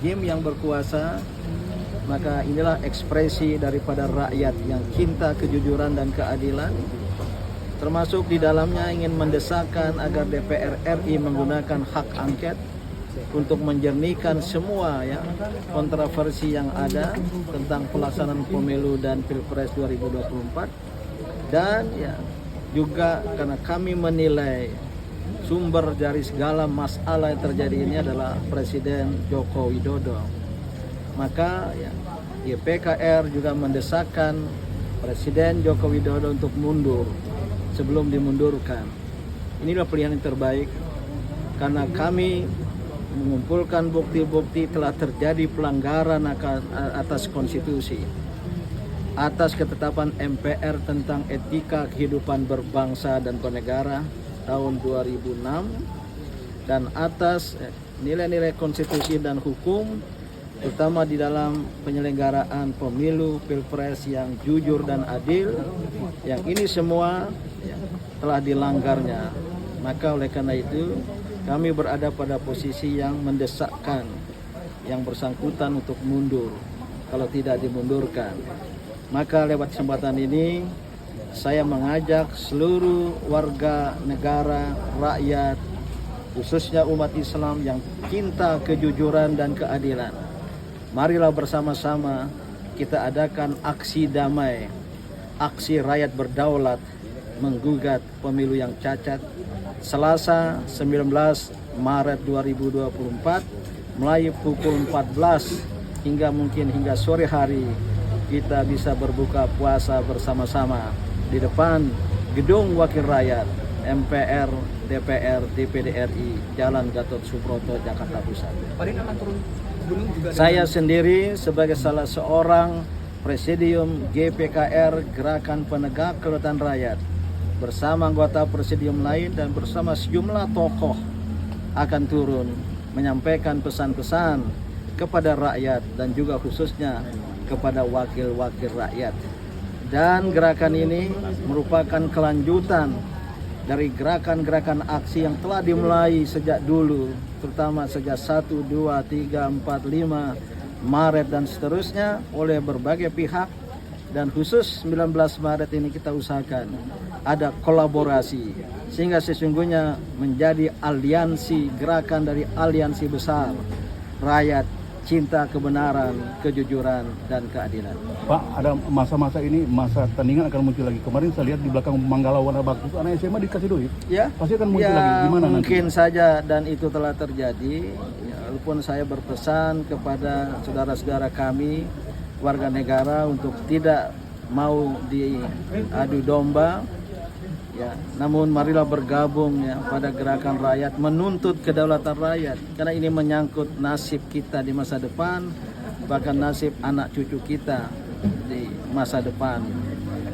Rejim yang berkuasa, maka inilah ekspresi daripada rakyat yang cinta kejujuran dan keadilan, termasuk di dalamnya ingin mendesakkan agar DPR RI menggunakan hak angket untuk menjernihkan semua kontroversi yang ada tentang pelaksanaan pemilu dan Pilpres 2024, dan juga karena kami menilai sumber dari segala masalah yang terjadi ini adalah Presiden Joko Widodo. Maka YPKR juga mendesakkan Presiden Joko Widodo untuk mundur sebelum dimundurkan. Inilah pilihan yang terbaik karena kami mengumpulkan bukti-bukti telah terjadi pelanggaran atas konstitusi, atas ketetapan MPR tentang etika kehidupan berbangsa dan bernegara tahun 2006, dan atas nilai-nilai konstitusi dan hukum, terutama di dalam penyelenggaraan pemilu Pilpres yang jujur dan adil, yang ini semua telah dilanggarnya. Maka oleh karena itu kami berada pada posisi yang mendesakkan yang bersangkutan untuk mundur kalau tidak dimundurkan. Maka lewat kesempatan ini saya mengajak seluruh warga negara, rakyat, khususnya umat Islam yang cinta kejujuran dan keadilan. Marilah bersama-sama kita adakan aksi damai, aksi rakyat berdaulat menggugat pemilu yang cacat Selasa 19 Maret 2024 mulai pukul 14 hingga sore hari kita bisa berbuka puasa bersama-sama di depan Gedung Wakil Rakyat MPR, DPR, DPD RI, Jalan Gatot Subroto, Jakarta Pusat. Saya sendiri sebagai salah seorang Presidium GPKR Gerakan Penegak Kedaulatan Rakyat bersama anggota presidium lain dan bersama sejumlah tokoh akan turun menyampaikan pesan-pesan kepada rakyat dan juga khususnya kepada wakil-wakil rakyat. Dan gerakan ini merupakan kelanjutan dari gerakan-gerakan aksi yang telah dimulai sejak dulu, terutama sejak 1, 2, 3, 4, 5 Maret dan seterusnya oleh berbagai pihak. Dan khusus 19 Maret ini kita usahakan ada kolaborasi sehingga sesungguhnya menjadi aliansi, gerakan dari aliansi besar rakyat cinta kebenaran, kejujuran, dan keadilan. Pak, ada masa-masa ini, masa tandingan akan muncul lagi. Kemarin saya lihat di belakang Manggala Warna Bagus, anak SMA dikasih duit. Ya, pasti akan muncul lagi. Gimana mungkin nanti? saja dan itu telah terjadi. Walaupun saya berpesan kepada saudara-saudara kami, warga negara untuk tidak mau diadu domba. Namun marilah bergabung pada gerakan rakyat menuntut kedaulatan rakyat, karena ini menyangkut nasib kita di masa depan, bahkan nasib anak cucu kita di masa depan.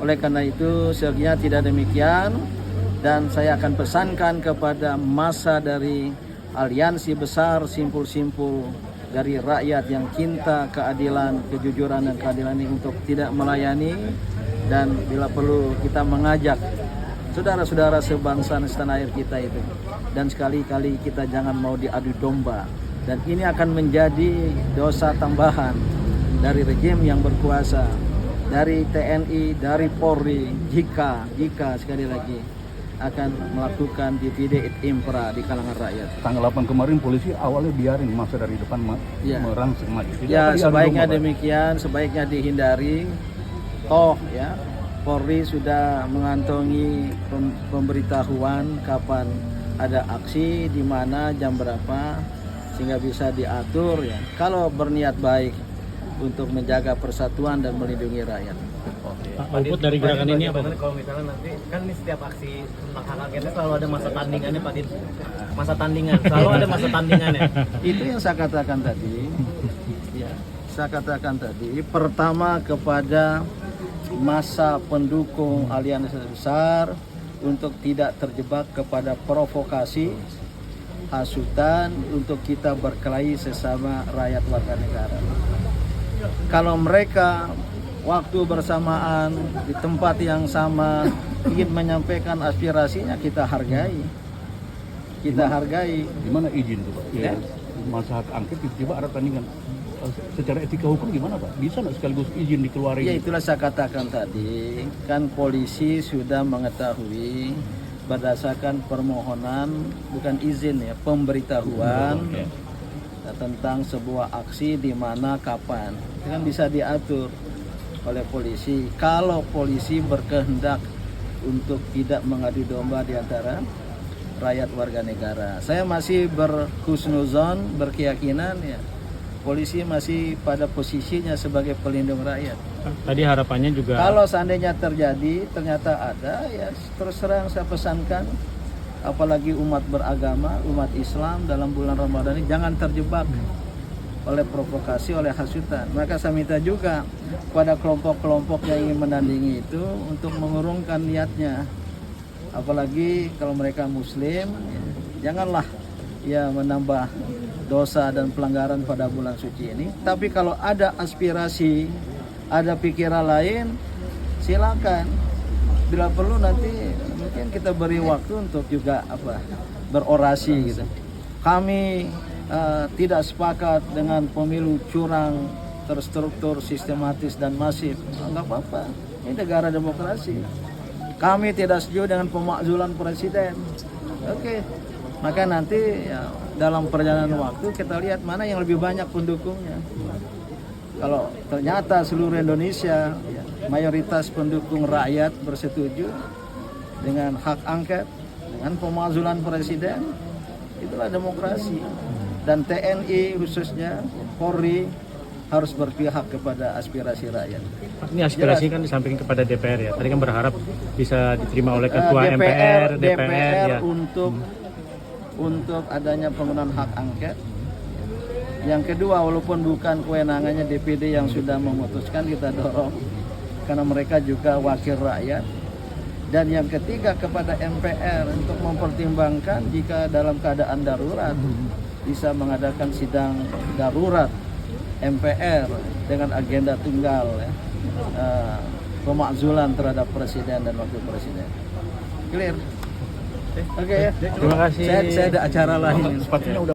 Oleh karena itu seharusnya tidak demikian, dan saya akan pesankan kepada massa dari aliansi besar simpul-simpul dari rakyat yang cinta keadilan, kejujuran dan keadilan ini untuk tidak melayani, dan bila perlu kita mengajak saudara-saudara sebangsa dan setanah air kita itu. Dan sekali-kali kita jangan mau diadu domba. Dan ini akan menjadi dosa tambahan dari rejim yang berkuasa, dari TNI, dari Polri, jika sekali lagi akan melakukan divide et impera di kalangan rakyat. Tanggal 8 kemarin polisi awalnya biarin masa dari depan merangsek maju. Sebaiknya demikian, sebaiknya dihindari. Toh Polri sudah mengantongi pemberitahuan kapan ada aksi, di mana, jam berapa, sehingga bisa diatur kalau berniat baik untuk menjaga persatuan dan melindungi rakyat. Pak Luput dari gerakan ini apa? Kalau misalnya nanti kan ini setiap aksi tentang hak angketnya selalu ada masa tandingannya, Pak Din. Masa tandingan, selalu ada masa tandingannya. Itu yang saya katakan tadi. Saya katakan tadi, pertama kepada masa pendukung aliansi besar untuk tidak terjebak kepada provokasi, hasutan untuk kita berkelahi sesama rakyat warga negara. Kalau mereka waktu bersamaan di tempat yang sama ingin menyampaikan aspirasinya, kita hargai. Gimana izin tuh Pak? masa hak angket tiba-tiba ada tandingan. Secara etika hukum gimana Pak? Bisa nggak sekaligus izin dikeluarin? Ya itulah saya katakan tadi, kan polisi sudah mengetahui berdasarkan permohonan, bukan izin ya, pemberitahuan tentang sebuah aksi di mana kapan. Itu kan bisa diatur oleh polisi. Kalau polisi berkehendak untuk tidak mengadu domba di antara rakyat warga negara. Saya masih berhusnuzon, berkeyakinan ya polisi masih pada posisinya sebagai pelindung rakyat. Tadi harapannya juga Kalau seandainya terjadi, ternyata ada, ya terus terang saya pesankan, apalagi umat beragama, umat Islam dalam bulan Ramadan ini jangan terjebak oleh provokasi, oleh hasutan. Maka saya minta juga pada kelompok-kelompok yang ingin menandingi itu untuk mengurungkan niatnya. Apalagi kalau mereka Muslim, ya, janganlah ya menambah dosa dan pelanggaran pada bulan suci ini. Tapi kalau ada aspirasi, ada pikiran lain, silakan. Bila perlu nanti mungkin kita beri waktu untuk juga berorasi gitu. Kami tidak sepakat dengan pemilu curang, terstruktur, sistematis dan masif. Enggak apa-apa. Ini negara demokrasi. Kami tidak setuju dengan pemakzulan presiden. Oke. Maka nanti ya, dalam perjalanan waktu kita lihat mana yang lebih banyak pendukungnya. Kalau ternyata seluruh Indonesia ya, mayoritas pendukung rakyat bersetuju dengan hak angket, dengan pemakzulan presiden, itulah demokrasi. Dan TNI khususnya, Polri harus berpihak kepada aspirasi rakyat. ini aspirasi kan disampaikan kepada DPR ya. Tadi kan berharap bisa diterima oleh ketua DPR ya. Untuk adanya penggunaan hak angket. Yang kedua, walaupun bukan kewenangannya DPD yang sudah memutuskan, kita dorong karena mereka juga wakil rakyat. Dan yang ketiga, kepada MPR untuk mempertimbangkan jika dalam keadaan darurat bisa mengadakan sidang darurat MPR dengan agenda tunggal ya, pemakzulan terhadap presiden dan wakil presiden. Clear? Oke ya. Terima kasih. Saya ada acara lain. Sepatunya udah